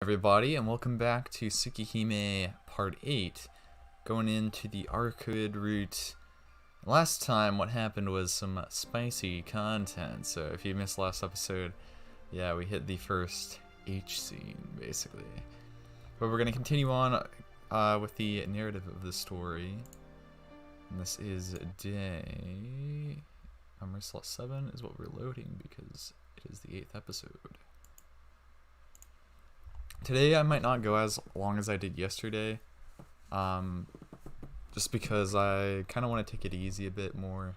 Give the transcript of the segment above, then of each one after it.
Everybody, and welcome back to Tsukihime Part 8, going into the Arcueid Route. Last time what happened was some spicy content, so if you missed last episode, yeah, we hit the first H scene, basically. But we're going to continue on with the narrative of the story. And this is day... Memory slot 7 is what we're loading because it is the 8th episode. Today I might not go as long as I did yesterday, just because I kind of want to take it easy a bit more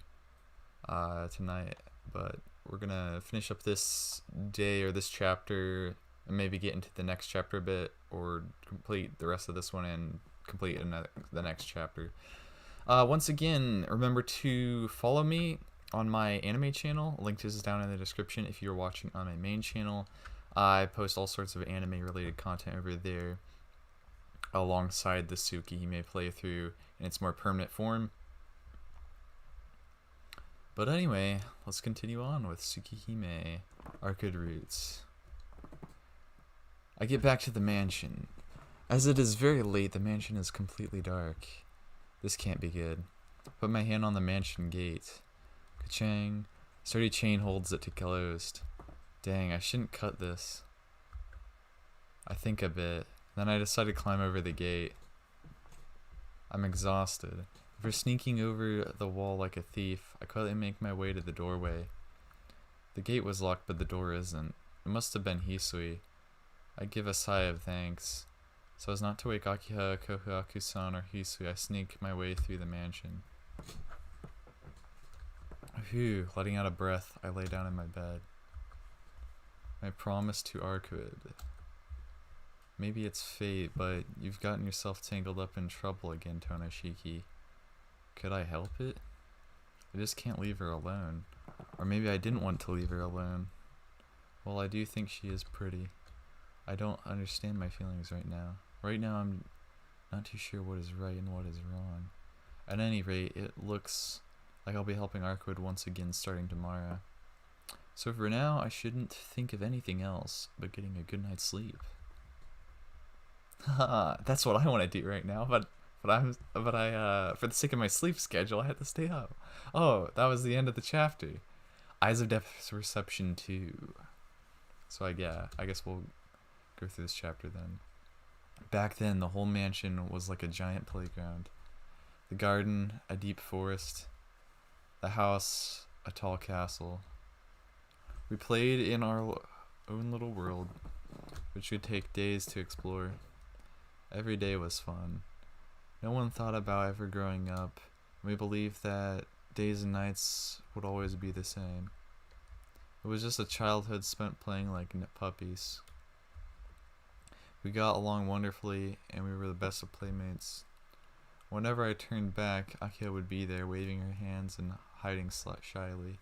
tonight, but we're going to finish up this day or this chapter and maybe get into the next chapter a bit, or complete the rest of this one and complete the next chapter. Once again, remember to follow me on my anime channel. Link is down in the description if you're watching on my main channel. I post all sorts of anime related content over there alongside the Tsukihime playthrough in its more permanent form. But anyway, let's continue on with Tsukihime Arcueid Route. I get back to the mansion. As it is very late, the mansion is completely dark. This can't be good. Put my hand on the mansion gate. Ka-chang. Sturdy chain holds it to closed. Dang, I shouldn't cut this. I think a bit. Then I decide to climb over the gate. I'm exhausted. After sneaking over the wall like a thief, I quietly make my way to the doorway. The gate was locked, but the door isn't. It must have been Hisui. I give a sigh of thanks. So as not to wake Akiha, Kohuaku-san, or Hisui, I sneak my way through the mansion. Phew, letting out a breath, I lay down in my bed. My promise to Arcueid. Maybe it's fate, but you've gotten yourself tangled up in trouble again, Tonoshiki. Could I help it? I just can't leave her alone. Or maybe I didn't want to leave her alone. Well, I do think she is pretty. I don't understand my feelings right now. Right now I'm not too sure what is right and what is wrong. At any rate, it looks like I'll be helping Arcueid once again starting tomorrow. So for now, I shouldn't think of anything else but getting a good night's sleep. Haha, that's what I want to do right now, but for the sake of my sleep schedule, I had to stay up. Oh, that was the end of the chapter. Eyes of Depth Reception 2. So I guess we'll go through this chapter then. Back then, the whole mansion was like a giant playground. The garden, a deep forest. The house, a tall castle. We played in our own little world, which would take days to explore. Every day was fun. No one thought about ever growing up, and we believed that days and nights would always be the same. It was just a childhood spent playing like puppies. We got along wonderfully, and we were the best of playmates. Whenever I turned back, Akiha would be there, waving her hands and hiding shyly.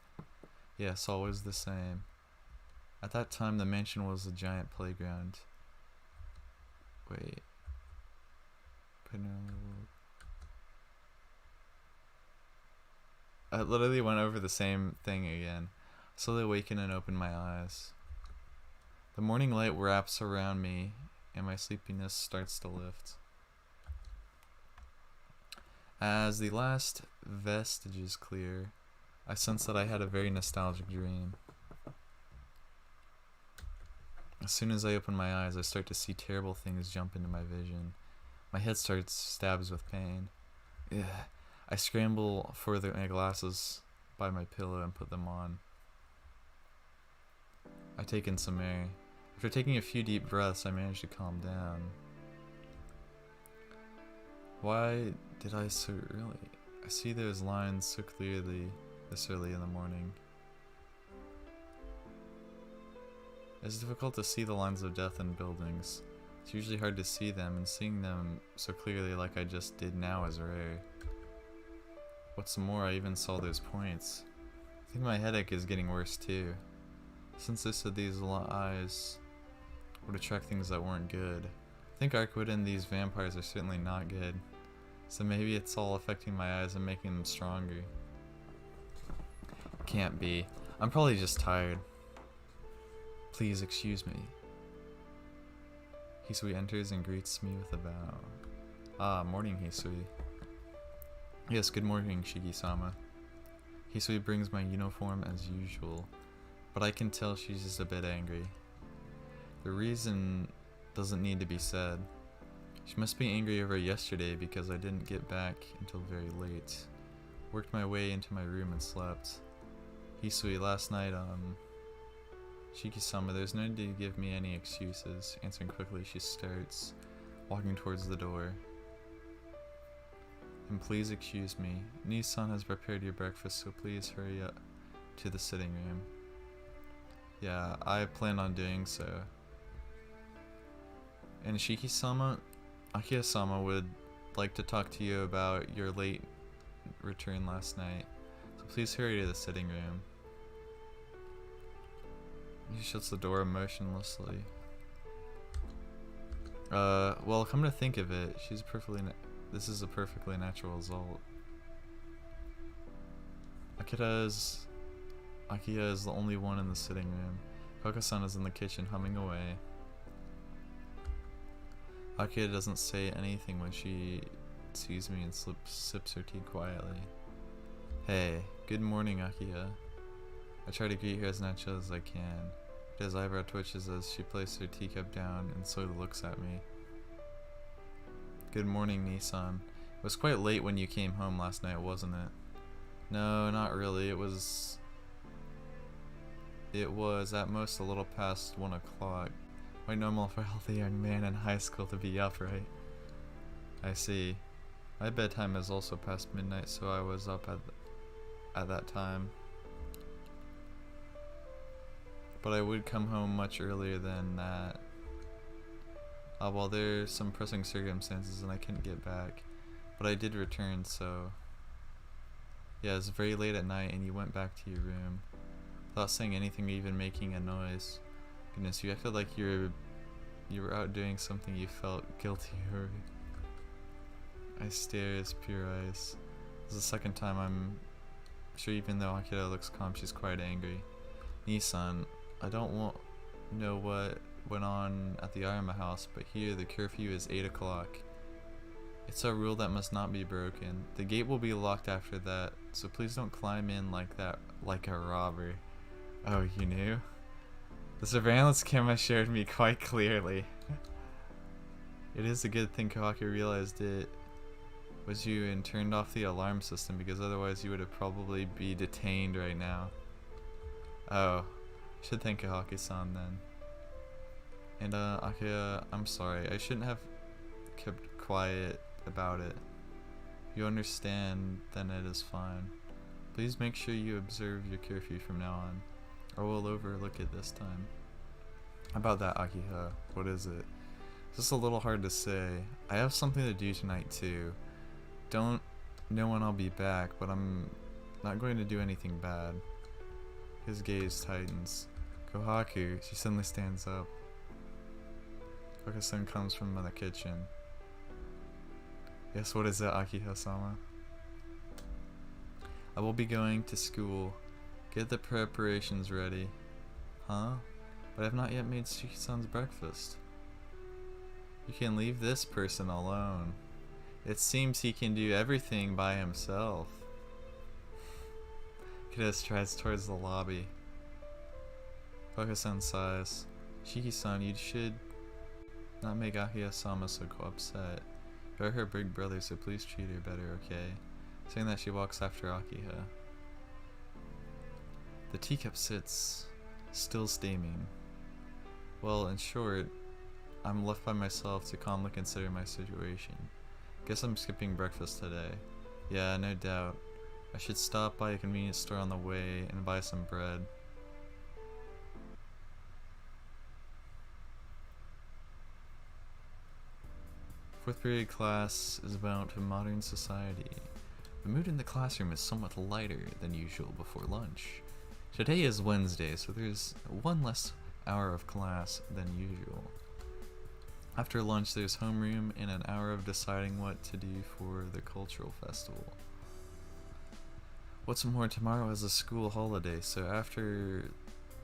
Yes, always the same. At that time, the mansion was a giant playground. Wait. I literally went over the same thing again. I slowly awakened and opened my eyes. The morning light wraps around me, and my sleepiness starts to lift. As the last vestiges clear, I sense that I had a very nostalgic dream. As soon as I open my eyes, I start to see terrible things jump into my vision. My head stabs with pain. Ugh. I scramble for my glasses by my pillow and put them on. I take in some air. After taking a few deep breaths, I manage to calm down. Why did I so early? I see those lines so clearly this early in the morning. It's difficult to see the lines of death in buildings. It's usually hard to see them, and seeing them so clearly like I just did now is rare. What's more, I even saw those points. I think my headache is getting worse too. Since I said these eyes would attract things that weren't good, I think Arcueid and these vampires are certainly not good. So maybe it's all affecting my eyes and making them stronger. Can't be. I'm probably just tired. Please excuse me. Hisui enters and greets me with a bow. Ah, morning, Hisui. Yes, good morning, Shiki-sama. Hisui brings my uniform as usual, but I can tell she's just a bit angry. The reason doesn't need to be said. She must be angry over yesterday because I didn't get back until very late. Worked my way into my room and slept. Hisui, last night, Shiki-sama, there's no need to give me any excuses. Answering quickly, she starts walking towards the door. And please excuse me. Nissan has prepared your breakfast, so please hurry up to the sitting room. Yeah, I plan on doing so. And Shiki-sama, Akiya-sama would like to talk to you about your late return last night. So please hurry to the sitting room. He shuts the door emotionlessly. Well, come to think of it, this is a perfectly natural result. Akiya is the only one in the sitting room. Koko-san is in the kitchen humming away. Akiya doesn't say anything when she sees me and sips her tea quietly. Hey, good morning, Akiya. I try to greet her as natural as I can. His eyebrow twitches as she places her teacup down and slowly looks at me. Good morning, Nissan. It was quite late when you came home last night, wasn't it? No, not really. It was at most a little past 1 o'clock. Quite normal for a healthy young man in high school to be up, right? I see. My bedtime is also past midnight, so I was up at that time. But I would come home much earlier than that. Well, there's some pressing circumstances and I couldn't get back. But I did return, so... Yeah, it was very late at night and you went back to your room. Without saying anything or even making a noise. Goodness, you acted like you were out doing something you felt guilty over. I stare as pure eyes. This is the second time I'm sure even though Akira looks calm, she's quite angry. Nissan, I don't know what went on at the Arima house, but here the curfew is 8 o'clock. It's a rule that must not be broken. The gate will be locked after that, so please don't climb in like that, like a robber. Oh, you knew? The surveillance camera showed me quite clearly. It is a good thing Kawaki realized it was you and turned off the alarm system, because otherwise you would have probably be detained right now. Oh, should thank Kawaki-san then. And Akiya, I'm sorry, I shouldn't have kept quiet about it. If you understand, then it is fine. Please make sure you observe your curfew from now on, or we'll overlook it this time. How about that, Akiha? What is it? It's just a little hard to say. I have something to do tonight too. Don't know when I'll be back, but I'm not going to do anything bad. His gaze tightens. Kohaku, she suddenly stands up. Koko-san comes from the kitchen. Yes, what is it, Akiha-sama? I will be going to school. Get the preparations ready. Huh? But I have not yet made Suki-san's breakfast. You can leave this person alone. It seems he can do everything by himself. Kida strides towards the lobby. Koko-san sighs. Shiki-san, you should not make Akiya-sama so upset. You're her big brother, so please treat her better, okay? Saying that, she walks after Akiha. The teacup sits, still steaming. Well, in short, I'm left by myself to calmly consider my situation. Guess I'm skipping breakfast today. Yeah, no doubt. I should stop by a convenience store on the way and buy some bread. Fourth period class is about modern society. The mood in the classroom is somewhat lighter than usual before lunch. Today is Wednesday, so there's one less hour of class than usual. After lunch, there's homeroom and an hour of deciding what to do for the cultural festival. What's more, tomorrow is a school holiday, so after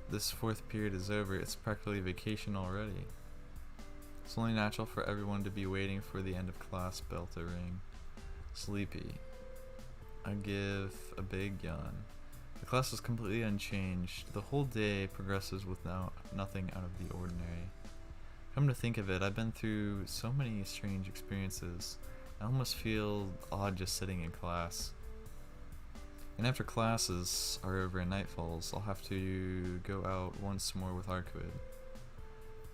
this fourth period is over, it's practically vacation already. It's only natural for everyone to be waiting for the end of class bell to ring. Sleepy. I give a big yawn. The class was completely unchanged. The whole day progresses without nothing out of the ordinary. Come to think of it, I've been through so many strange experiences. I almost feel odd just sitting in class. And after classes are over and night falls, I'll have to go out once more with Arcueid.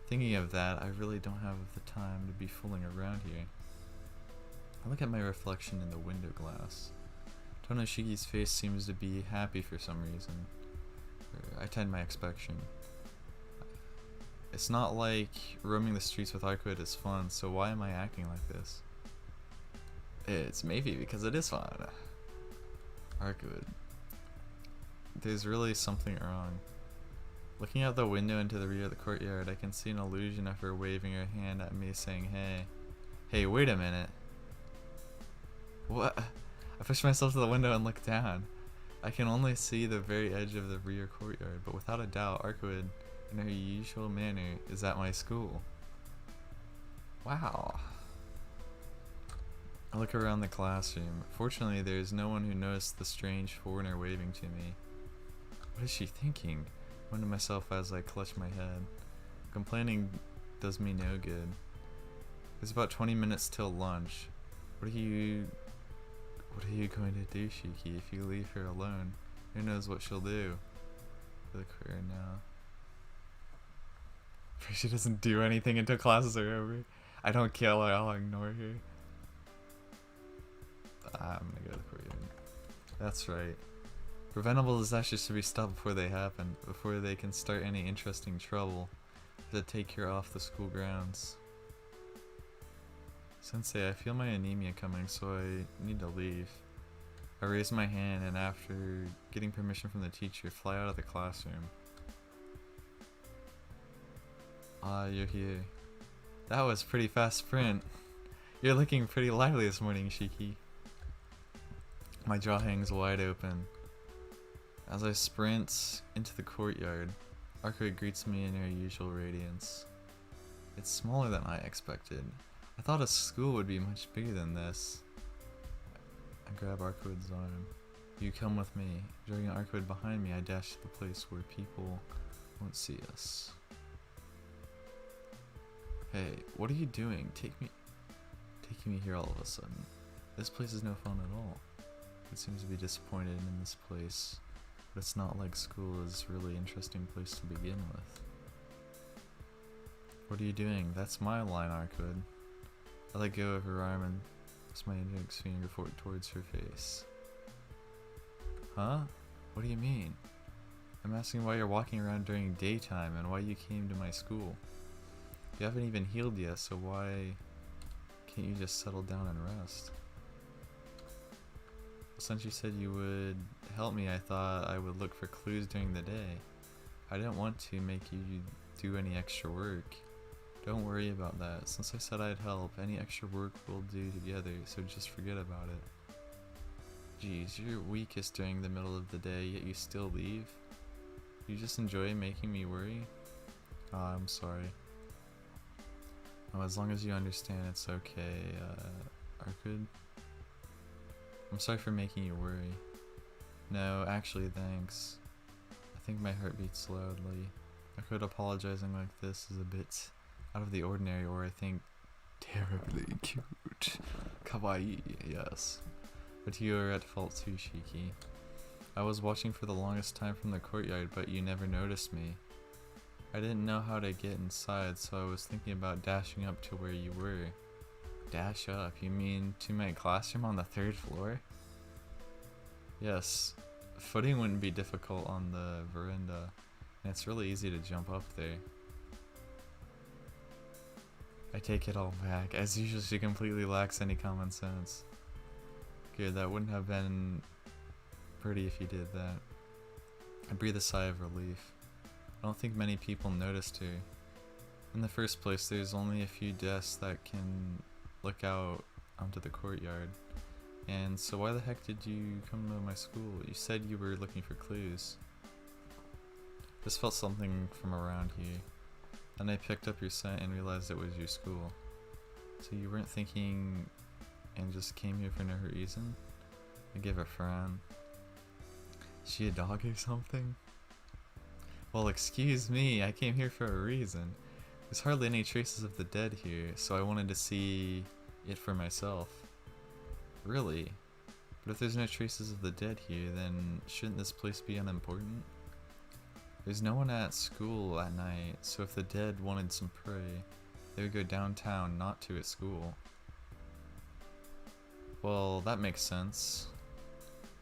Thinking of that, I really don't have the time to be fooling around here. I look at my reflection in the window glass. Tonoshiki's face seems to be happy for some reason. I tend my expectation. It's not like roaming the streets with Arcueid is fun, so why am I acting like this? It's maybe because it is fun. Arcueid. There's really something wrong. Looking out the window into the rear of the courtyard, I can see an illusion of her waving her hand at me saying, hey. Hey, wait a minute. What? I push myself to the window and look down. I can only see the very edge of the rear courtyard, but without a doubt, Arcueid, in her usual manner, is at my school. Wow. I look around the classroom. Fortunately, there is no one who noticed the strange foreigner waving to me. What is she thinking? I wonder myself as I clutch my head. Complaining does me no good. It's about 20 minutes till lunch. What are you going to do, Shiki, if you leave her alone? Who knows what she'll do? Look at her now. She doesn't do anything until classes are over. I don't kill her, I'll ignore her. I'm gonna go to the courtyard. That's right. Preventable disasters should be stopped before they happen, before they can start any interesting trouble. To take her off the school grounds. Sensei, I feel my anemia coming, so I need to leave. I raise my hand and after getting permission from the teacher, fly out of the classroom. Ah, you're here. That was pretty fast sprint. You're looking pretty lively this morning, Shiki. My jaw hangs wide open. As I sprint into the courtyard, Arcueid greets me in her usual radiance. It's smaller than I expected. I thought a school would be much bigger than this. I grab Arcueid's arm. You come with me. Dragging Arcueid behind me, I dash to the place where people won't see us. Hey, what are you doing? Taking me here all of a sudden. This place is no fun at all. It seems to be disappointed in this place, but it's not like school is a really interesting place to begin with. What are you doing? That's my line, Arcueid. I let go of her arm and press my index finger towards her face. Huh? What do you mean? I'm asking why you're walking around during daytime and why you came to my school. You haven't even healed yet, so why can't you just settle down and rest? Since you said you would help me, I thought I would look for clues during the day. I didn't want to make you do any extra work. Don't worry about that. Since I said I'd help, any extra work we'll do together, so just forget about it. Geez, you're weakest during the middle of the day, yet you still leave? You just enjoy making me worry? Oh, I'm sorry. Oh, as long as you understand, it's okay, Arcueid. I'm sorry for making you worry. No, actually, thanks. I think my heart beats loudly. Arcueid apologizing like this is a bit out of the ordinary, or I think terribly cute. Kawaii, yes. But you are at fault too, Shiki. I was watching for the longest time from the courtyard, but you never noticed me. I didn't know how to get inside, so I was thinking about dashing up to where you were. Dash up? You mean to my classroom on the 3rd floor? Yes. Footing wouldn't be difficult on the veranda, and it's really easy to jump up there. I take it all back. As usual, she completely lacks any common sense. Good, that wouldn't have been pretty if you did that. I breathe a sigh of relief. I don't think many people noticed her. In the first place, there's only a few desks that can look out onto the courtyard. And so why the heck did you come to my school? You said you were looking for clues. Just felt something from around here. Then I picked up your scent and realized it was your school. So you weren't thinking and just came here for no reason? I gave a frown. Is she a dog or something? Well, excuse me, I came here for a reason. There's hardly any traces of the dead here, so I wanted to see it for myself. Really? But if there's no traces of the dead here, then shouldn't this place be unimportant? There's no one at school at night, so if the dead wanted some prey, they would go downtown, not to at school. Well, that makes sense.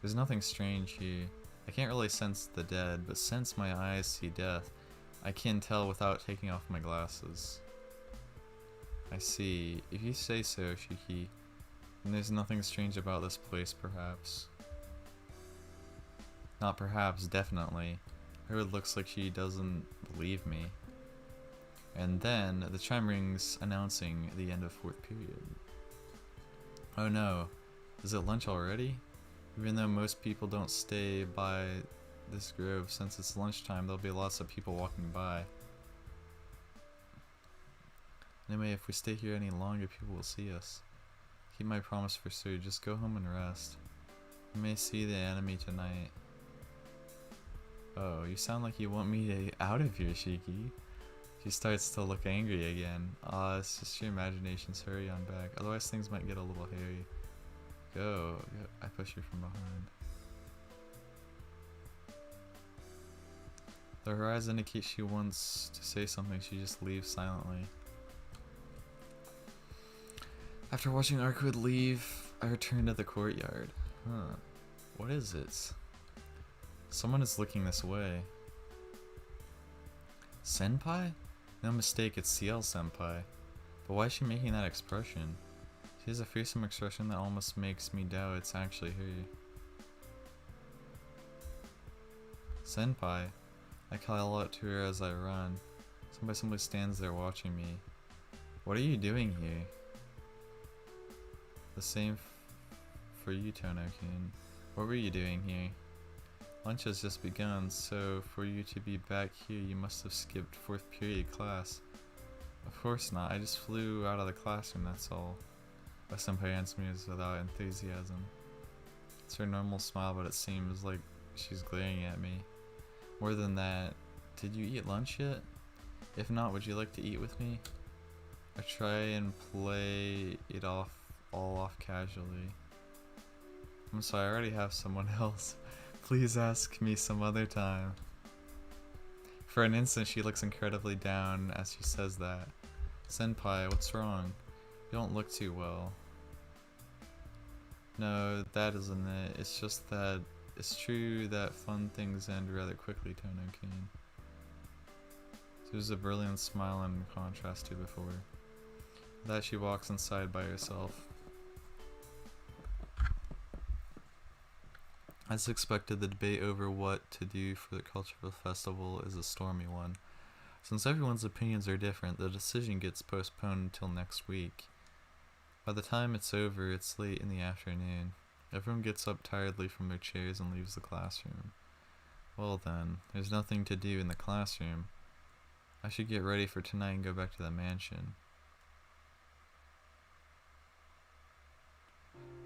There's nothing strange here. I can't really sense the dead, but since my eyes see death, I can tell without taking off my glasses. I see. If you say so, Shiki, then there's nothing strange about this place, perhaps. Not perhaps, definitely. Her looks like she doesn't believe me. And then, the chime rings announcing the end of 4th period. Oh no, is it lunch already? Even though most people don't stay by this grove, since it's lunchtime, there'll be lots of people walking by. Anyway, if we stay here any longer, people will see us. Keep my promise for sure, just go home and rest. You may see the enemy tonight. Oh, you sound like you want me out of here, Shiki. She starts to look angry again. It's just your imaginations. Hurry on back, otherwise things might get a little hairy. Go. I push her from behind. The horizon indicates she wants to say something, she just leaves silently. After watching Arcueid leave, I return to the courtyard. Huh. What is it? Someone is looking this way. Senpai? No mistake, it's Ciel senpai. But why is she making that expression? She has a fearsome expression that almost makes me doubt it's actually her. Senpai. I call out to her as I run. Senpai simply stands there watching me. What are you doing here? The same for you, Tono-kun. What were you doing here? Lunch has just begun, so for you to be back here you must have skipped 4th period class. Of course not, I just flew out of the classroom, that's all. My senpai answers me without enthusiasm. It's her normal smile, but it seems like she's glaring at me. More than that, did you eat lunch yet? If not, would you like to eat with me? I try and play it all off casually. I'm sorry, I already have someone else. Please ask me some other time. For an instant, she looks incredibly down as she says that. Senpai, what's wrong? You don't look too well. No, that isn't it. It's just that it's true that fun things end rather quickly, Tono-kun. There's a brilliant smile in contrast to before. With that, she walks inside by herself. As expected, the debate over what to do for the cultural festival is a stormy one. Since everyone's opinions are different, the decision gets postponed until next week. By the time it's over, it's late in the afternoon. Everyone gets up tiredly from their chairs and leaves the classroom. Well then, there's nothing to do in the classroom. I should get ready for tonight and go back to the mansion.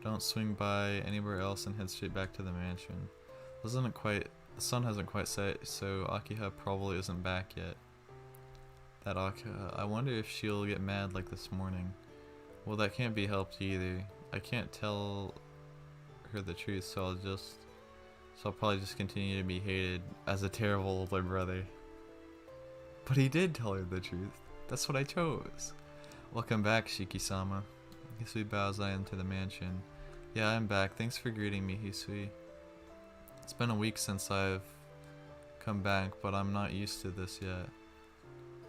Don't swing by anywhere else and head straight back to the mansion. The sun hasn't quite set, so Akiha probably isn't back yet. That Akiha, I wonder if she'll get mad like this morning. Well, that can't be helped either. I can't tell her the truth, so I'll probably just continue to be hated as a terrible older brother. But he did tell her the truth. That's what I chose. Welcome back, Shiki-sama. Hisui bows I enter the mansion. Yeah, I'm back. Thanks for greeting me, Hisui. It's been a week since I've come back, but I'm not used to this yet.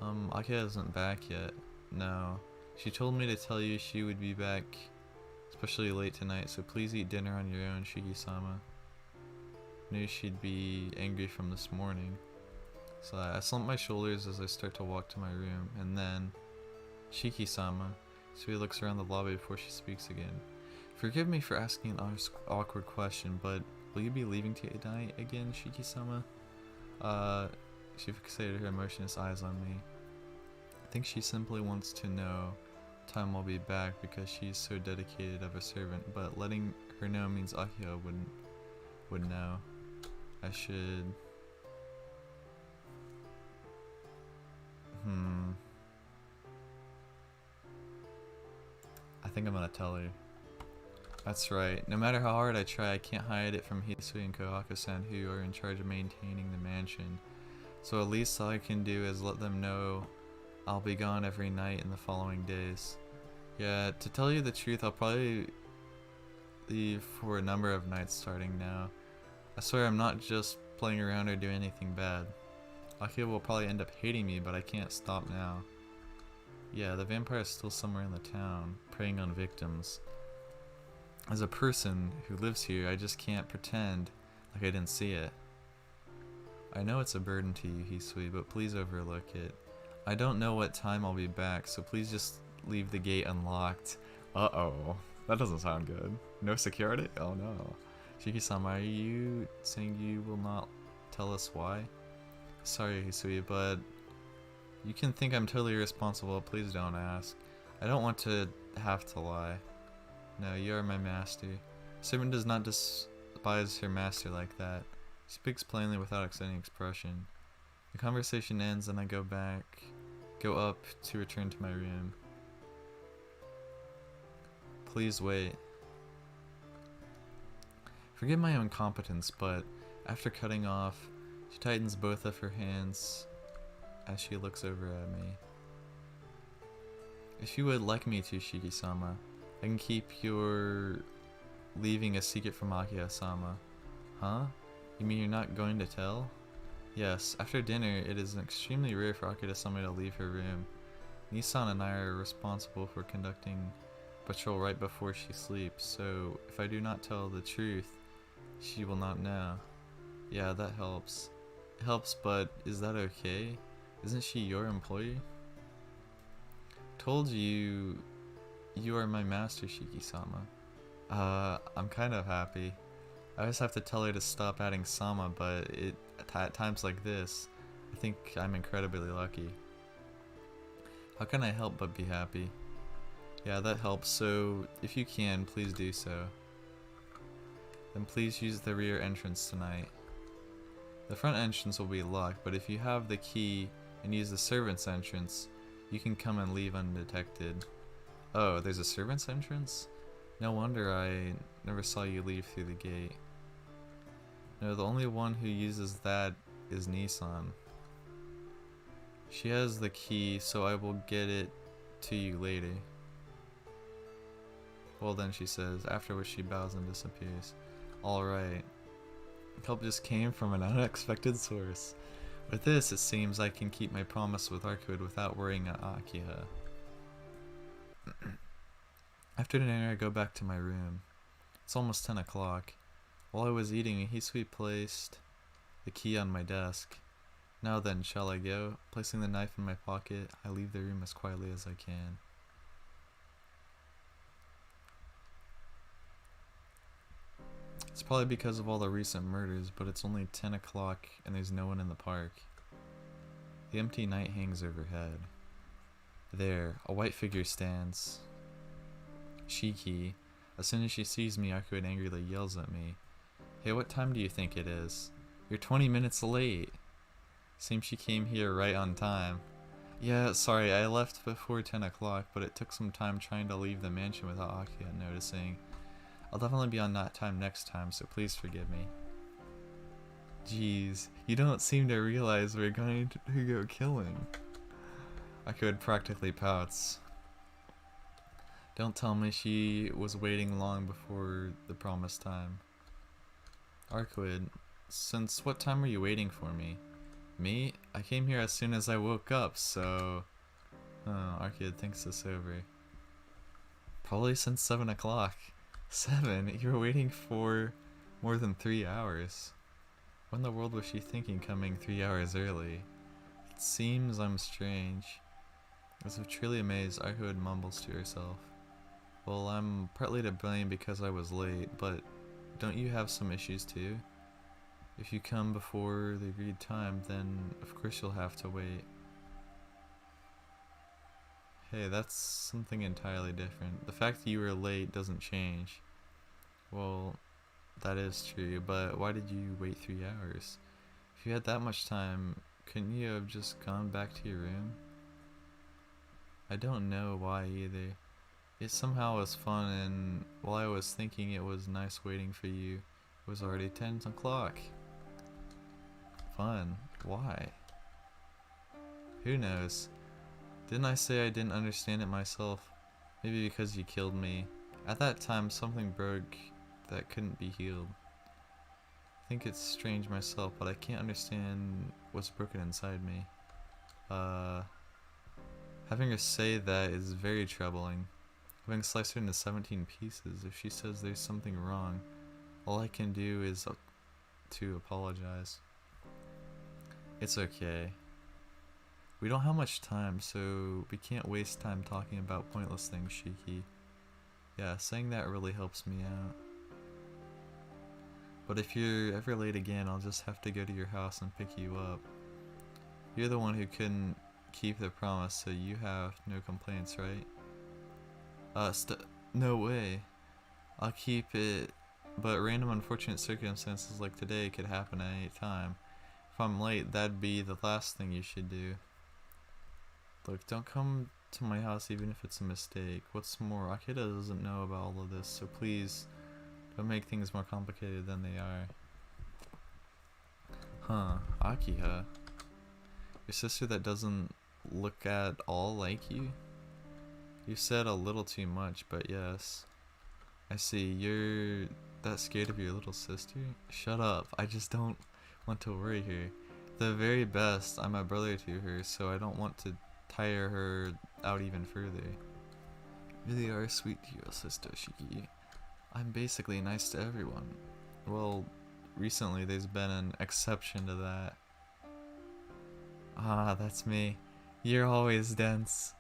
Akiha isn't back yet. No. She told me to tell you she would be back, especially late tonight, so please eat dinner on your own, Shiki-sama. Knew she'd be angry from this morning. So I slump my shoulders as I start to walk to my room, and then... Shiki-sama. Sui looks around the lobby before she speaks again. Forgive me for asking an awkward question, but will you be leaving tonight again, Shiki-sama? She fixated her emotionless eyes on me. think she simply wants to know time will be back because she's so dedicated of a servant, but letting her know means Akio would know. I should... I think I'm gonna tell her. That's right. No matter how hard I try, I can't hide it from Hisui and Kohaku-san, who are in charge of maintaining the mansion. So at least all I can do is let them know I'll be gone every night in the following days. Yeah, to tell you the truth, I'll probably leave for a number of nights starting now. I swear I'm not just playing around or doing anything bad. Akio will probably end up hating me, but I can't stop now. Yeah, the vampire is still somewhere in the town, preying on victims. As a person who lives here, I just can't pretend like I didn't see it. I know it's a burden to you, Hisui, but please overlook it. I don't know what time I'll be back, so please just leave the gate unlocked. Uh-oh. That doesn't sound good. No security? Oh no. Shiki-sama, are you saying you will not tell us why? Sorry, Hisui, but you can think I'm totally irresponsible. Please don't ask. I don't want to have to lie. No, you are my master. Servant does not despise her master like that. She speaks plainly without any expression. The conversation ends and I go up to return to my room. Please wait. Forgive my incompetence, but after cutting off, she tightens both of her hands as she looks over at me. If you would like me to, Shiki-sama, I can keep your leaving a secret from Akio-sama. Huh? You mean you're not going to tell? Yes, after dinner, it is extremely rare for Akio-sama to leave her room. Nissan and I are responsible for conducting patrol right before she sleeps, so if I do not tell the truth, she will not know. Yeah, that helps. It helps, but is that okay? Isn't she your employee? Told you, you are my master, Shiki-sama. I'm kind of happy. I always have to tell her to stop adding sama, but at times like this, I think I'm incredibly lucky. How can I help but be happy? Yeah, that helps, so if you can, please do so. Then please use the rear entrance tonight. The front entrance will be locked, but if you have the key and use the servant's entrance, you can come and leave undetected. Oh, there's a servant's entrance? No wonder I never saw you leave through the gate. No, the only one who uses that is Nissan. She has the key, so I will get it to you later. Well then, she says, after which she bows and disappears. Alright. Help just came from an unexpected source. With this, it seems I can keep my promise with Arcueid without worrying Akira. After dinner, I go back to my room. It's almost 10 o'clock. While I was eating, Hisui placed the key on my desk. Now then, shall I go? Placing the knife in my pocket, I leave the room as quietly as I can. It's probably because of all the recent murders, but it's only 10 o'clock and there's no one in the park. The empty night hangs overhead. There, a white figure stands. Shiki. As soon as she sees me, Arcueid angrily yells at me. Hey, what time do you think it is? You're 20 minutes late. Seems she came here right on time. Yeah, sorry, I left before 10 o'clock, but it took some time trying to leave the mansion without Akio noticing. I'll definitely be on that time next time, so please forgive me. Jeez, you don't seem to realize we're going to go killing. Arcueid practically pouts. Don't tell me she was waiting long before the promised time. Arcueid, since what time are you waiting for me? Me? I came here as soon as I woke up, so... Oh, Arcueid thinks this over. Probably since 7 o'clock. 7? You were waiting for more than 3 hours. What in the world was she thinking coming 3 hours early? It seems I'm strange. As if truly amazed, Arcueid mumbles to herself. Well, I'm partly to blame because I was late, but don't you have some issues too? If you come before the agreed time, then of course you'll have to wait. Hey, that's something entirely different. The fact that you were late doesn't change. Well, that is true, but why did you wait 3 hours? If you had that much time, couldn't you have just gone back to your room? I don't know why either. It somehow was fun, and while I was thinking it was nice waiting for you, it was already 10 o'clock. Fun. Why? Who knows? Didn't I say I didn't understand it myself? Maybe because you killed me. At that time, something broke that couldn't be healed. I think it's strange myself, but I can't understand what's broken inside me. Having her say that is very troubling. Having sliced her into 17 pieces, if she says there's something wrong, all I can do is to apologize. It's okay. We don't have much time, so we can't waste time talking about pointless things, Shiki. Yeah, saying that really helps me out. But if you're ever late again, I'll just have to go to your house and pick you up. You're the one who couldn't keep the promise, so you have no complaints, right? No way. I'll keep it, but random unfortunate circumstances like today could happen at any time. If I'm late, that'd be the last thing you should do. Look, don't come to my house even if it's a mistake. What's more, Akira doesn't know about all of this, so please don't make things more complicated than they are. Huh, Akiha? Your sister that doesn't look at all like you? You said a little too much, but yes. I see, you're that scared of your little sister? Shut up, I just don't want to worry her. The very best, I'm a brother to her, so I don't want to tire her out even further. You really are sweet to your sister, Shiki. I'm basically nice to everyone. Well, recently there's been an exception to that. Ah, that's me. You're always dense.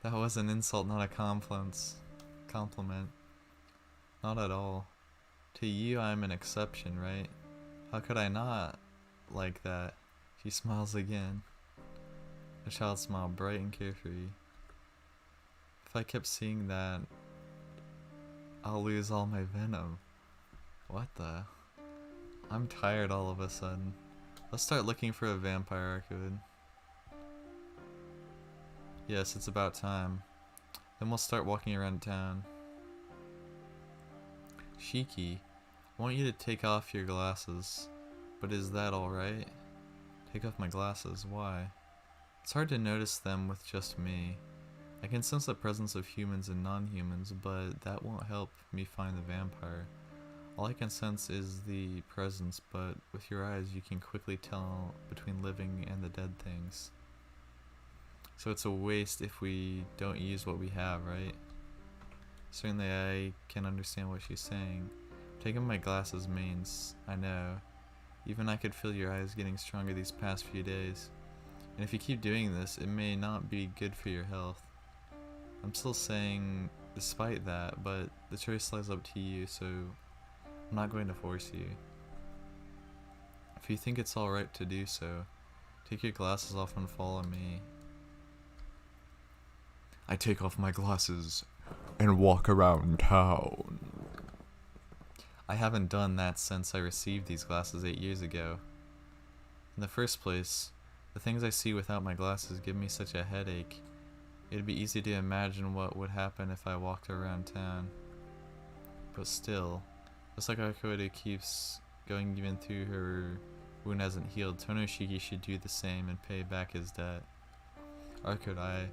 That was an insult, not a compliment. Not at all. To you, I'm an exception, right? How could I not like that? She smiles again. A child's smile, bright and carefree. If I kept seeing that, I'll lose all my venom. What the? I'm tired all of a sudden. Let's start looking for a vampire Arcueid. Yes, it's about time. Then we'll start walking around town. Shiki, I want you to take off your glasses. But is that alright? Take off my glasses, why? It's hard to notice them with just me. I can sense the presence of humans and non-humans, but that won't help me find the vampire. All I can sense is the presence, but with your eyes you can quickly tell between living and the dead things. So it's a waste if we don't use what we have, right? Certainly I can understand what she's saying. Taking my glasses means, I know. Even I could feel your eyes getting stronger these past few days. And if you keep doing this, it may not be good for your health. I'm still saying despite that, but the choice lies up to you, so I'm not going to force you. If you think it's alright to do so, take your glasses off and follow me. I take off my glasses and walk around town. I haven't done that since I received these glasses 8 years ago. In the first place, the things I see without my glasses give me such a headache. It'd be easy to imagine what would happen if I walked around town. But still, just like Arcueid keeps going even though her wound hasn't healed, Tonoshiki should do the same and pay back his debt. Arcueid,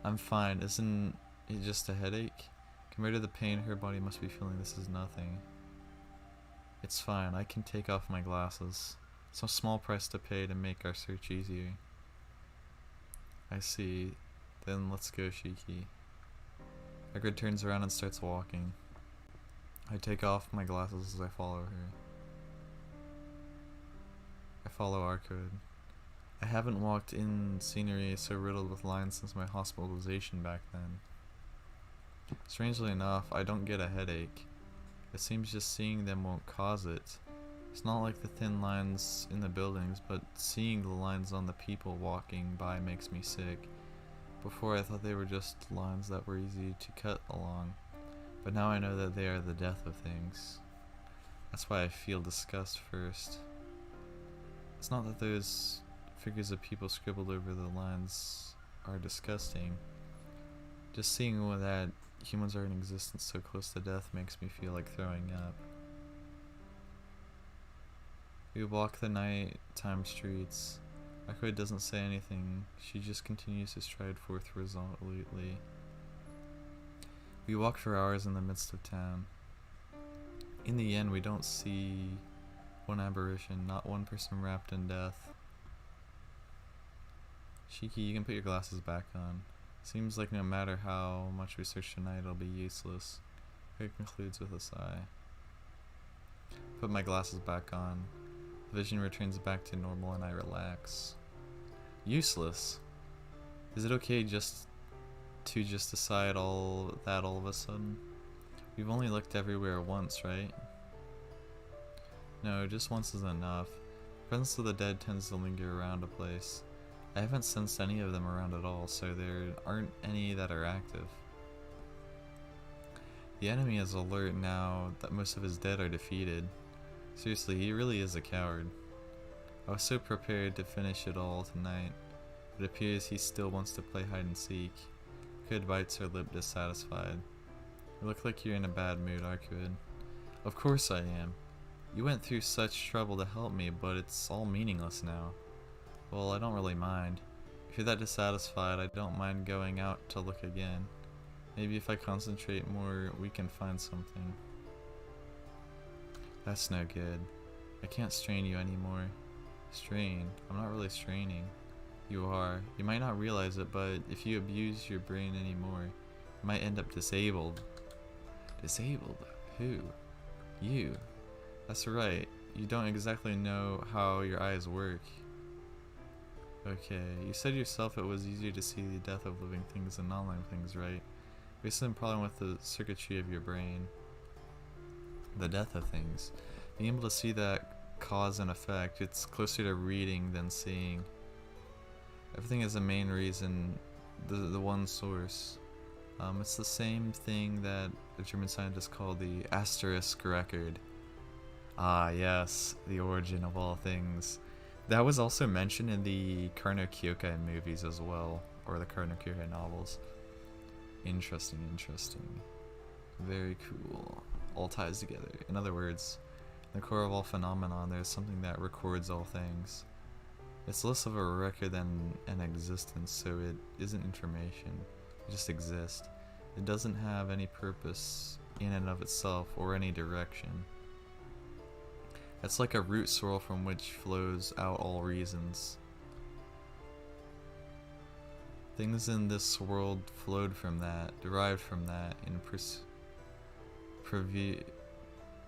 I'm fine. Isn't it just a headache? Compared to the pain her body must be feeling, this is nothing. It's fine. I can take off my glasses. Some small price to pay to make our search easier. I see. Then let's go, Shiki. Arcueid turns around and starts walking. I take off my glasses as I follow her. I follow Arcueid. I haven't walked in scenery so riddled with lines since my hospitalization back then. Strangely enough, I don't get a headache. It seems just seeing them won't cause it. It's not like the thin lines in the buildings, but seeing the lines on the people walking by makes me sick. Before I thought they were just lines that were easy to cut along, but now I know that they are the death of things. That's why I feel disgust first. It's not that those figures of people scribbled over the lines are disgusting. Just seeing that humans are in existence so close to death makes me feel like throwing up. We walk the nighttime streets. Arcueid doesn't say anything. She just continues to stride forth resolutely. We walk for hours in the midst of town. In the end, we don't see one apparition, not one person wrapped in death. Shiki, you can put your glasses back on. Seems like no matter how much we search tonight, it'll be useless. Arcueid concludes with a sigh. Put my glasses back on. The vision returns back to normal and I relax. Useless? Is it okay just to decide all of a sudden? We've only looked everywhere once, right? No, just once is enough. The presence of the dead tends to linger around a place. I haven't sensed any of them around at all, so there aren't any that are active. The enemy is alert now that most of his dead are defeated. Seriously, he really is a coward. I was so prepared to finish it all tonight. It appears he still wants to play hide and seek. Arcueid bites her lip dissatisfied. You look like you're in a bad mood, Arcueid. Of course I am. You went through such trouble to help me, but it's all meaningless now. Well, I don't really mind. If you're that dissatisfied, I don't mind going out to look again. Maybe if I concentrate more, we can find something. That's no good. I can't strain you anymore. Strain? I'm not really straining. You are. You might not realize it, but if you abuse your brain anymore, you might end up disabled. Disabled? Who? You. That's right. You don't exactly know how your eyes work. Okay, you said yourself it was easier to see the death of living things than non-living things, right? There's some problem with the circuitry of your brain. The death of things. Being able to see that cause and effect, it's closer to reading than seeing. Everything is the main reason, the one source. It's the same thing that the German scientists call the asterisk record. Ah yes, the origin of all things. That was also mentioned in the Karno Kyokai movies as well, or the Karno Kyokai novels. Interesting, interesting. Very cool. All ties together. In other words, in the core of all phenomenon, there's something that records all things. It's less of a record than an existence, so it isn't information. It just exists. It doesn't have any purpose in and of itself or any direction. It's like a root swirl from which flows out all reasons. Things in this world flowed from that, derived from that, and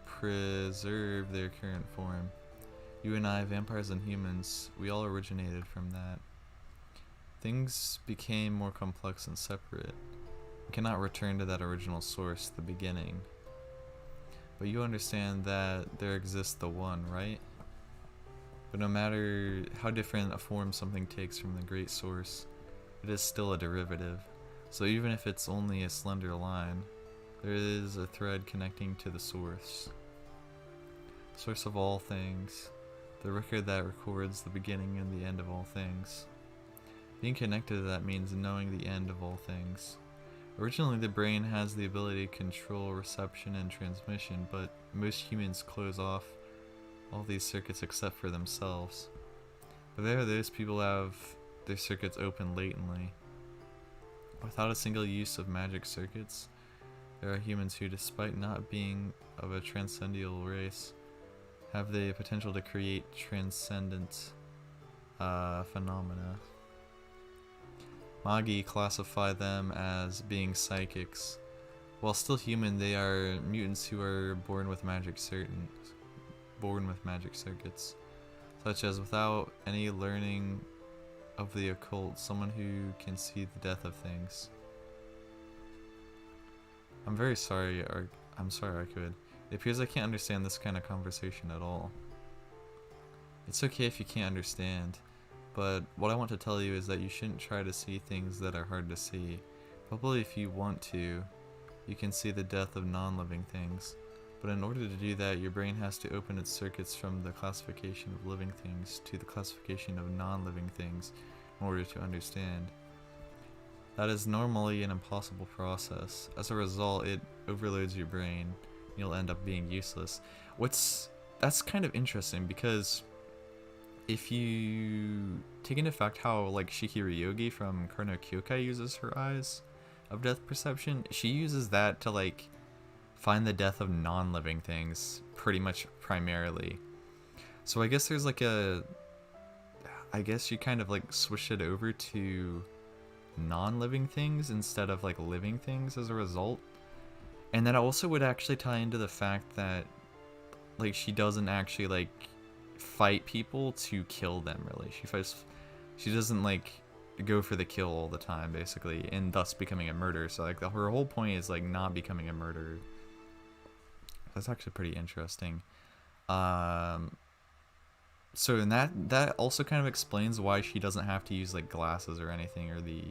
preserve their current form. You and I, vampires and humans, we all originated from that. Things became more complex and separate. We cannot return to that original source, the beginning. But you understand that there exists the one, right? But no matter how different a form something takes from the great source, it is still a derivative. So even if it's only a slender line, there is a thread connecting to the source. Source of all things. The record that records the beginning and the end of all things. Being connected to that means knowing the end of all things. Originally, the brain has the ability to control reception and transmission, but most humans close off all these circuits except for themselves. But there are those people who have their circuits open latently. Without a single use of magic circuits, there are humans who, despite not being of a transcendental race, have the potential to create transcendent phenomena. Magi classify them as being psychics. While still human, they are mutants who are born with magic circuits, such as without any learning of the occult, someone who can see the death of things. I'm very sorry, I'm sorry, Arcueid. It appears I can't understand this kind of conversation at all. It's okay if you can't understand. But what I want to tell you is that you shouldn't try to see things that are hard to see. Probably if you want to, you can see the death of non-living things. But in order to do that, your brain has to open its circuits from the classification of living things to the classification of non-living things in order to understand. That is normally an impossible process. As a result, it overloads your brain. You'll end up being useless. That's kind of interesting because if you take into fact how like Shikiryogi from Karno Kyokai uses her eyes of death perception, she uses that to like find the death of non-living things pretty much primarily. So I guess there's like I guess you kind of like switch it over to non-living things instead of like living things as a result. And that also would actually tie into the fact that like she doesn't actually like fight people to kill them really. She doesn't like go for the kill all the time basically, and thus becoming a murderer. So like her whole point is like not becoming a murderer. That's actually pretty interesting. So and that also kind of explains why she doesn't have to use like glasses or anything, or the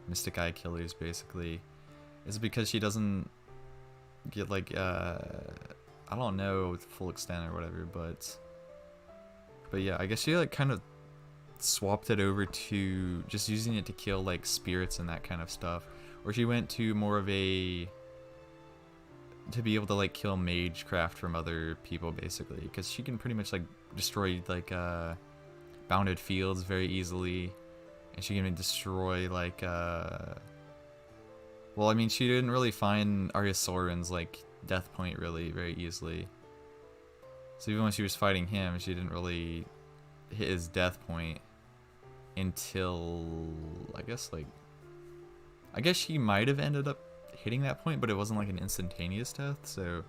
mystic eye killers basically. Is because she doesn't get like I don't know the full extent or whatever, but yeah, I guess she like kind of swapped it over to just using it to kill like spirits and that kind of stuff, or she went to more of a to be able to like kill magecraft from other people basically, because she can pretty much like destroy like bounded fields very easily, and she can destroy like well, I mean, she didn't really find Arya Soren's like death point really very easily. So even when she was fighting him, she didn't really hit his death point until I guess she might have ended up hitting that point, but it wasn't like an instantaneous death, so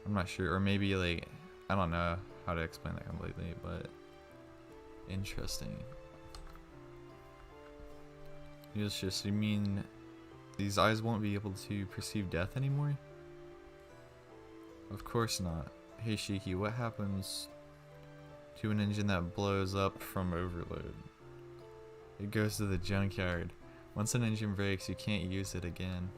I'm not sure. Or maybe like I don't know how to explain that completely, but interesting. You mean these eyes won't be able to perceive death anymore? Of course not. Hey Shiki, what happens to an engine that blows up from overload? It goes to the junkyard. Once an engine breaks, you can't use it again.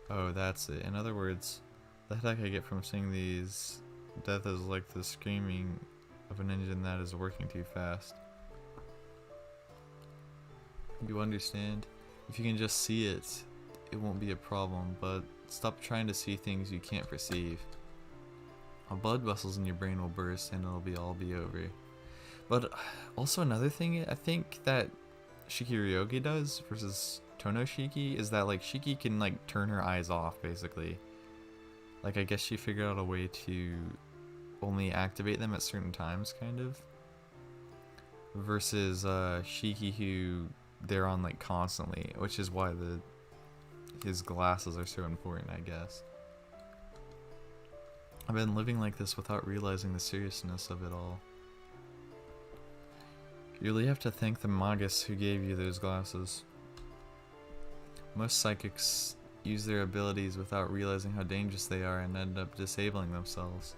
Oh, that's it. In other words, the heck I get from seeing these death is like the screaming of an engine that is working too fast. You understand? If you can just see it, it won't be a problem, but stop trying to see things you can't perceive. Blood vessels in your brain will burst and it'll all be over. But also another thing I think that Shikiryogi does versus Tono Shiki is that like Shiki can like turn her eyes off basically. Like I guess she figured out a way to only activate them at certain times kind of. Versus Shiki who they're on like constantly, which is why his glasses are so important, I guess. I've been living like this without realizing the seriousness of it all. You really have to thank the Magus who gave you those glasses. Most psychics use their abilities without realizing how dangerous they are and end up disabling themselves.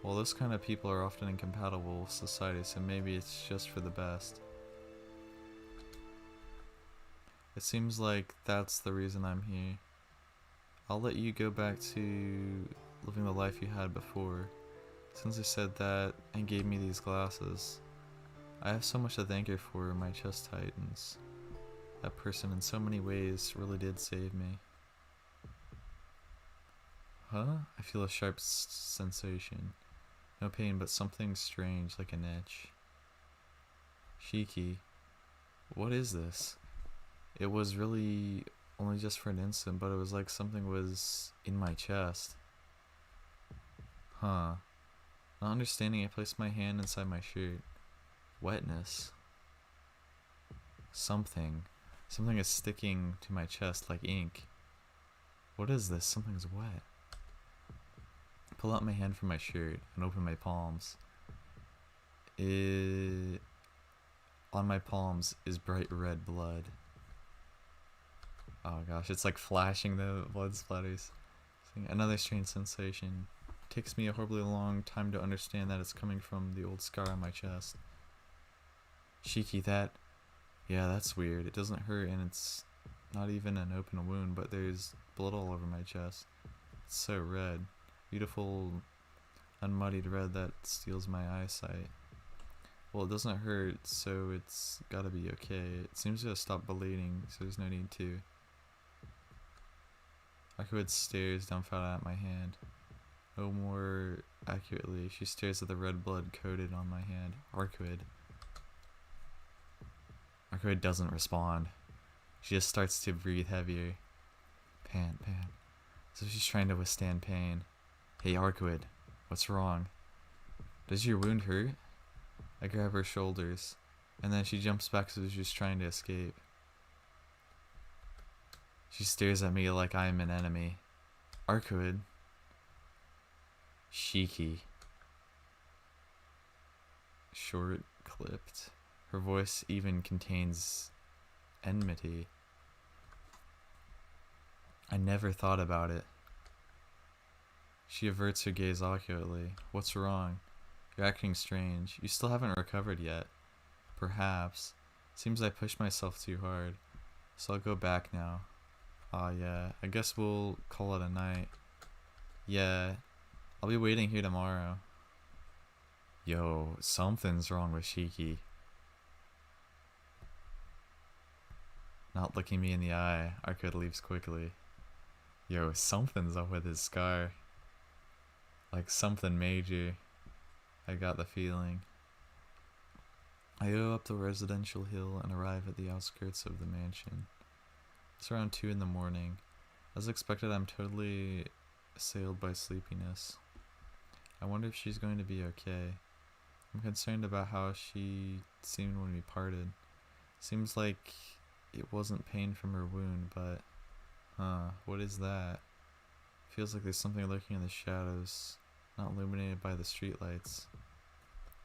Well, those kind of people are often incompatible with society, so maybe it's just for the best. It seems like that's the reason I'm here. I'll let you go back to living the life you had before. Since you said that and gave me these glasses, I have so much to thank her for. My chest tightens. That person in so many ways really did save me. Huh? I feel a sharp sensation. No pain, but something strange like an itch. Shiki, what is this? It was really only just for an instant, but it was like something was in my chest. Huh. Not understanding, I placed my hand inside my shirt. Wetness. Something is sticking to my chest like ink. What is this? Something's wet. Pull out my hand from my shirt and open my palms. On my palms is bright red blood. Oh gosh, it's like flashing, the blood splatters. Another strange sensation. It takes me a horribly long time to understand that it's coming from the old scar on my chest. Shiki, yeah, that's weird. It doesn't hurt, and it's not even an open wound, but there's blood all over my chest. It's so red. Beautiful, unmuddied red that steals my eyesight. Well, it doesn't hurt, so it's gotta be okay. It seems to have stopped bleeding, so there's no need to. Arcueid stares dumbfounded at my hand. No more accurately, she stares at the red blood coated on my hand. Arcueid. Arcueid doesn't respond. She just starts to breathe heavier. Pant, pant. As if she's trying to withstand pain. Hey, Arcueid, what's wrong? Does your wound hurt? I grab her shoulders, and then she jumps back as if she's trying to escape. She stares at me like I am an enemy. Arcueid. Shiki. Short, clipped. Her voice even contains enmity. I never thought about it. She averts her gaze awkwardly. What's wrong? You're acting strange. You still haven't recovered yet. Perhaps. Seems I pushed myself too hard. So I'll go back now. Aw, yeah. I guess we'll call it a night. Yeah. I'll be waiting here tomorrow. Yo, something's wrong with Shiki. Not looking me in the eye, Arcueid leaves quickly. Yo, something's up with his scar. Like something major. I got the feeling. I go up the residential hill and arrive at the outskirts of the mansion. It's around 2 in the morning. As expected, I'm totally assailed by sleepiness. I wonder if she's going to be okay. I'm concerned about how she seemed when we parted. Seems like it wasn't pain from her wound, but... what is that? Feels like there's something lurking in the shadows, not illuminated by the streetlights.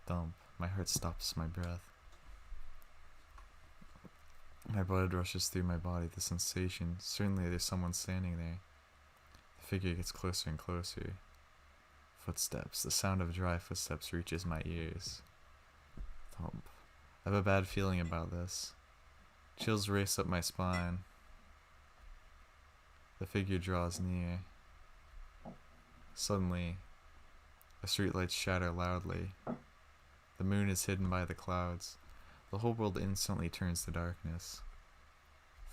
Thump. My heart stops my breath. My blood rushes through my body, the sensation. Certainly there's someone standing there. The figure gets closer and closer. Footsteps. The sound of dry footsteps reaches my ears. Thump. I have a bad feeling about this. Chills race up my spine. The figure draws near. Suddenly, the streetlights shatter loudly. The moon is hidden by the clouds. The whole world instantly turns to darkness.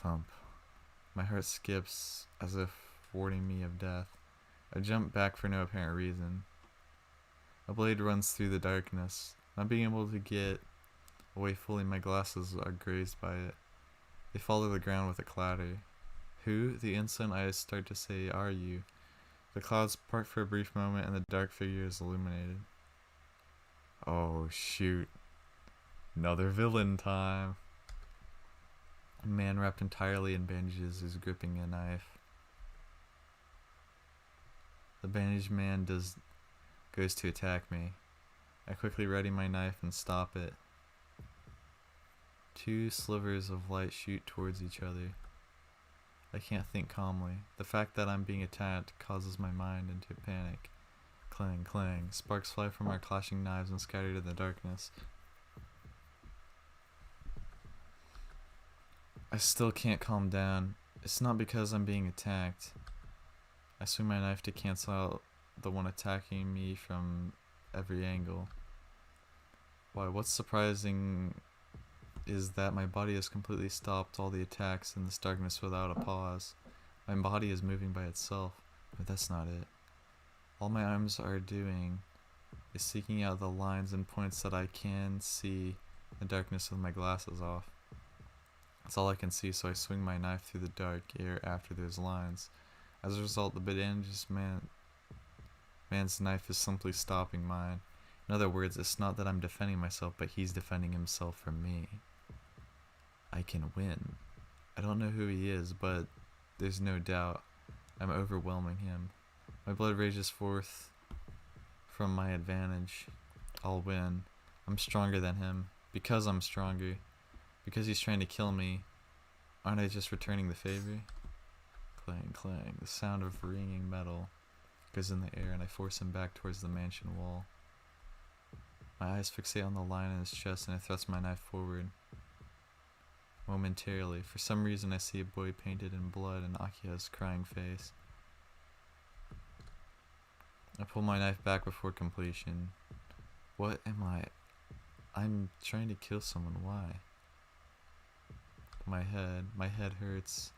Thump. My heart skips, as if warning me of death. I jump back for no apparent reason. A blade runs through the darkness. Not being able to get away fully, my glasses are grazed by it. They fall to the ground with a clatter. Who, the instant I start to say, are you? The clouds part for a brief moment and the dark figure is illuminated. Oh, shoot. Another villain time. A man wrapped entirely in bandages is gripping a knife. The bandaged man goes to attack me. I quickly ready my knife and stop it. 2 slivers of light shoot towards each other. I can't think calmly. The fact that I'm being attacked causes my mind into panic. Clang, clang. Sparks fly from our clashing knives and scatter to the darkness. I still can't calm down. It's not because I'm being attacked. I swing my knife to cancel out the one attacking me from every angle. Why, what's surprising is that my body has completely stopped all the attacks in this darkness without a pause. My body is moving by itself, but that's not it. All my arms are doing is seeking out the lines and points that I can see in the darkness with my glasses off. That's all I can see, so I swing my knife through the dark air after those lines. As a result, the bandaged man's knife is simply stopping mine. In other words, it's not that I'm defending myself, but he's defending himself from me. I can win. I don't know who he is, but there's no doubt I'm overwhelming him. My blood rages forth from my advantage. I'll win. I'm stronger than him. Because I'm stronger. Because he's trying to kill me. Aren't I just returning the favor? Clang, clang. The sound of ringing metal goes in the air, and I force him back towards the mansion wall. My eyes fixate on the line in his chest and I thrust my knife forward. Momentarily, for some reason I see a boy painted in blood and Akiha's crying face. I pull my knife back before completion. What am I? I'm trying to kill someone, why? My head hurts.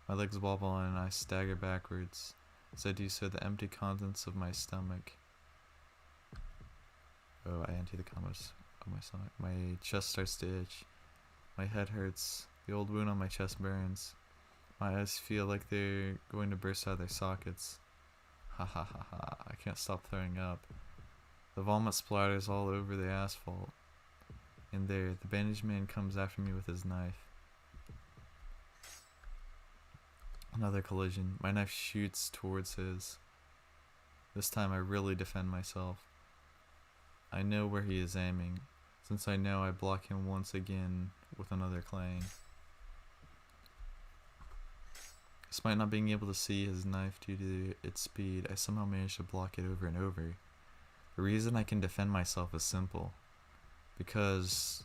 My legs wobble and I stagger backwards. As I do so, the empty contents of my stomach. Oh, I empty the contents of my stomach. My chest starts to itch. My head hurts. The old wound on my chest burns. My eyes feel like they're going to burst out of their sockets. Ha ha ha ha. I can't stop throwing up. The vomit splatters all over the asphalt. And there, the bandaged man comes after me with his knife. Another collision. My knife shoots towards his. This time I really defend myself. I know where he is aiming. Since I know, I block him once again with another clang. Despite not being able to see his knife due to its speed, I somehow manage to block it over and over. The reason I can defend myself is simple. Because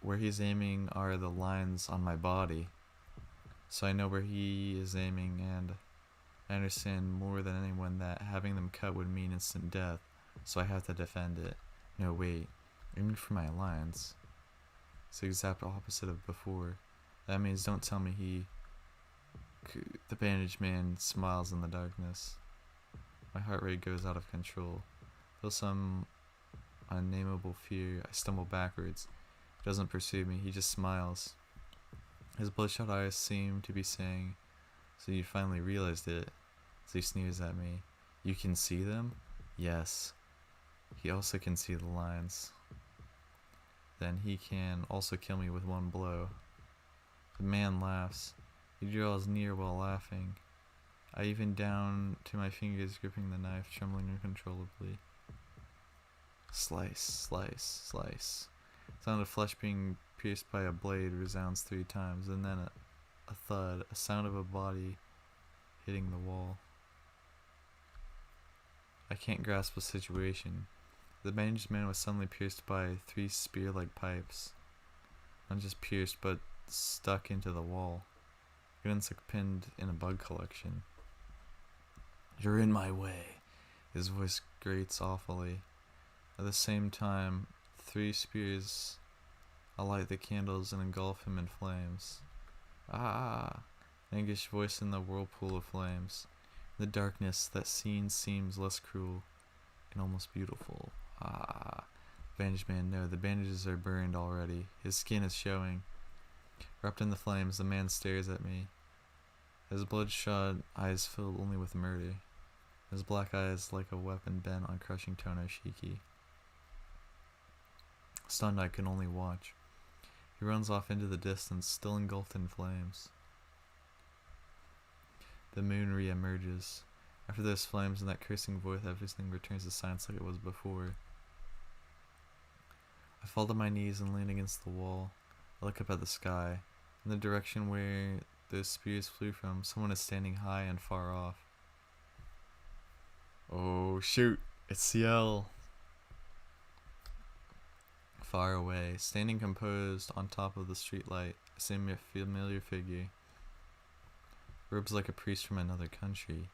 where he's aiming are the lines on my body. So I know where he is aiming, and I understand more than anyone that having them cut would mean instant death, so I have to defend it. No, wait, aiming for my lines. It's the exact opposite of before. That means don't tell me The bandaged man smiles in the darkness. My heart rate goes out of control. Feel some unnameable fear. I stumble backwards. He doesn't pursue me, he just smiles. His bloodshot eyes seem to be saying, "So you finally realized it." As he sneers at me. "You can see them?" "Yes." He also can see the lines. Then he can also kill me with one blow. The man laughs. He draws near while laughing. I even down to my fingers gripping the knife, trembling uncontrollably. Slice, slice, slice. The sound of flesh being pierced by a blade resounds 3 times, and then a thud, a sound of a body hitting the wall. I can't grasp the situation. The bandaged man was suddenly pierced by 3 spear-like pipes. Not just pierced, but stuck into the wall. It's like pinned in a bug collection. "You're in my way." His voice grates awfully. At the same time, 3 spears alight the candles and engulf him in flames. "Ah!" An anguished voice in the whirlpool of flames. In the darkness, that scene seems less cruel and almost beautiful. "Ah!" Bandaged man, no, the bandages are burned already. His skin is showing. Wrapped in the flames, the man stares at me. His bloodshot eyes filled only with murder. His black eyes like a weapon bent on crushing Tonoshiki. Stunned, I can only watch. He runs off into the distance, still engulfed in flames. The moon re-emerges. After those flames and that cursing voice, everything returns to silence like it was before. I fall to my knees and lean against the wall. I look up at the sky. In the direction where those spears flew from, someone is standing high and far off. Oh shoot, it's Ciel. Far away, standing composed on top of the streetlight, I see a familiar figure. Robes like a priest from another country.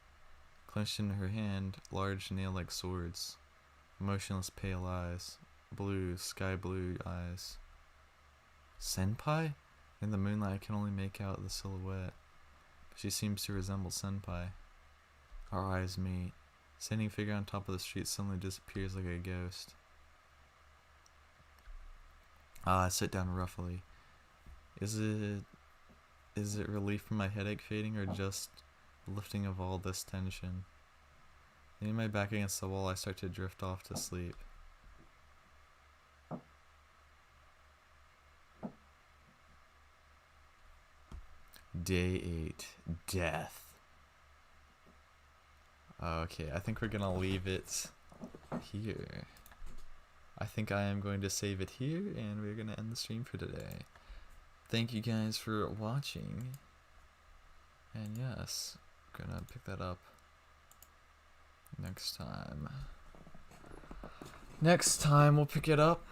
Clenched in her hand, large nail-like swords. Emotionless pale eyes. Blue, sky blue eyes. Senpai? In the moonlight I can only make out the silhouette. But she seems to resemble Senpai. Our eyes meet. Standing figure on top of the street suddenly disappears like a ghost. I sit down roughly. Is it relief from my headache fading or just lifting of all this tension? Leaning my back against the wall, I start to drift off to sleep. Day 8. Death. Okay, I think we're gonna leave it here. I think I am going to save it here, and we're gonna end the stream for today. Thank you guys for watching. And yes, gonna pick that up next time. Next time we'll pick it up.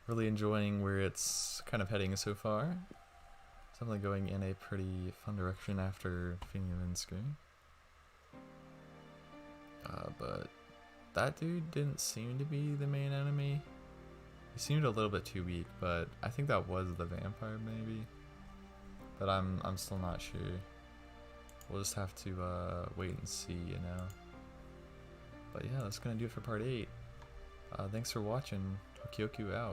Really enjoying where it's kind of heading so far. It's definitely going in a pretty fun direction after defeating Minsky. But that dude didn't seem to be the main enemy. He seemed a little bit too weak, but I think that was the vampire maybe. But I'm still not sure. We'll just have to wait and see, you know. But yeah, that's gonna do it for part 8. Thanks for watching. Okyoku out.